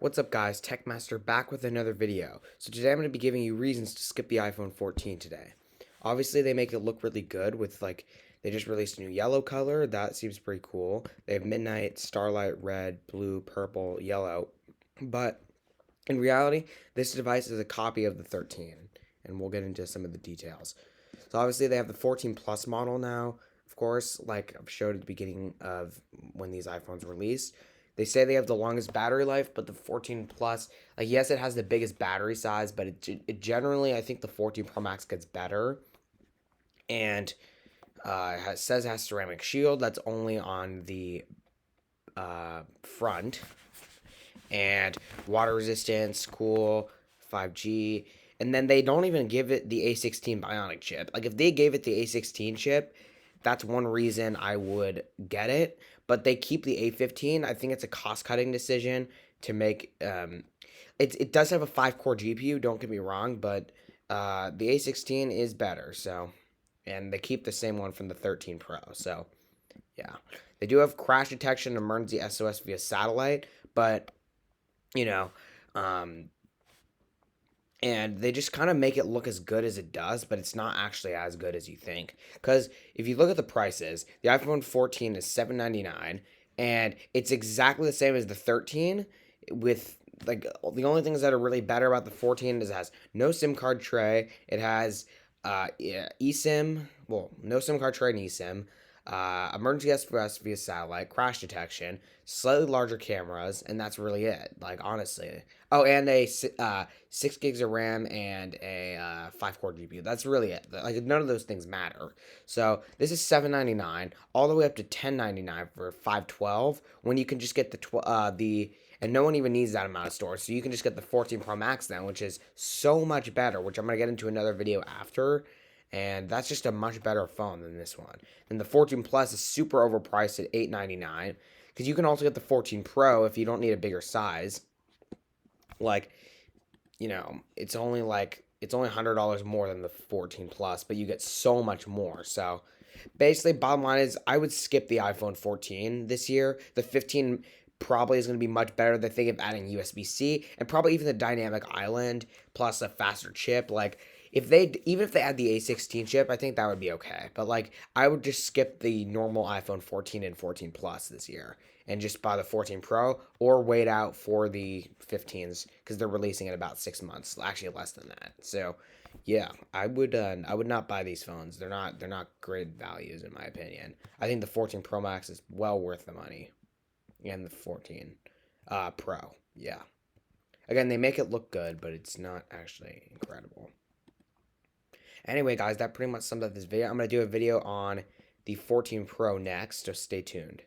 What's up guys, Techmaster back with another video. So today I'm going to be giving you reasons to skip the iPhone 14 today. Obviously they make it look really good with they just released a new yellow color, that seems pretty cool. They have midnight, starlight, red, blue, purple, yellow. But in reality, this device is a copy of the 13 and we'll get into some of the details. So obviously they have the 14 Plus model now, of course, like I've showed at the beginning of when these iPhones released. They say they have the longest battery life, but the 14 Plus, yes, it has the biggest battery size, but it generally, I think the 14 Pro Max gets better. And it says it has ceramic shield. That's only on the front. And water resistance, cool, 5G. And then they don't even give it the A16 Bionic chip. Like, if they gave it the A16 chip, that's one reason I would get it. But they keep the A15. I think it's a cost-cutting decision to make. It does have a 5-core GPU, don't get me wrong, but the A16 is better. So, and they keep the same one from the 13 Pro. So, yeah. They do have crash detection and emergency SOS via satellite, but you know, um, and they just kind of make it look as good as it does, but it's not actually as good as you think. Because if you look at the prices, the iPhone 14 is $799, and it's exactly the same as the 13. With the only things that are really better about the 14 is it has no SIM card tray. It has eSIM, well, no SIM card tray and eSIM. Emergency SOS via satellite, crash detection, slightly larger cameras, and that's really it. Like, honestly. Oh, and a 6 gigs of RAM and a 5-core GPU. That's really it. Like, none of those things matter. So this is $799 all the way up to $1099 for 512. When you can just get the and no one even needs that amount of storage. So you can just get the 14 Pro Max then, which is so much better, which I'm going to get into another video after. And that's just a much better phone than this one. And the 14 Plus is super overpriced at $899. Because you can also get the 14 Pro if you don't need a bigger size. Like, it's only $100 more than the 14 Plus, but you get so much more. So basically, bottom line is I would skip the iPhone 14 this year. The 15 probably is going to be much better. They think of adding USB-C and probably even the dynamic island plus a faster chip. Like, even if they add the A16 chip, I think that would be okay. But I would just skip the normal iPhone 14 and 14 Plus this year and just buy the 14 Pro or wait out for the 15s because they're releasing in about 6 months, actually less than that. So yeah, I would not buy these phones. They're not great values in my opinion. I think the 14 Pro Max is well worth the money, and the 14 Pro. Yeah. Again, they make it look good, but it's not actually incredible. Anyway, guys, that pretty much sums up this video. I'm going to do a video on the 14 Pro next, so stay tuned.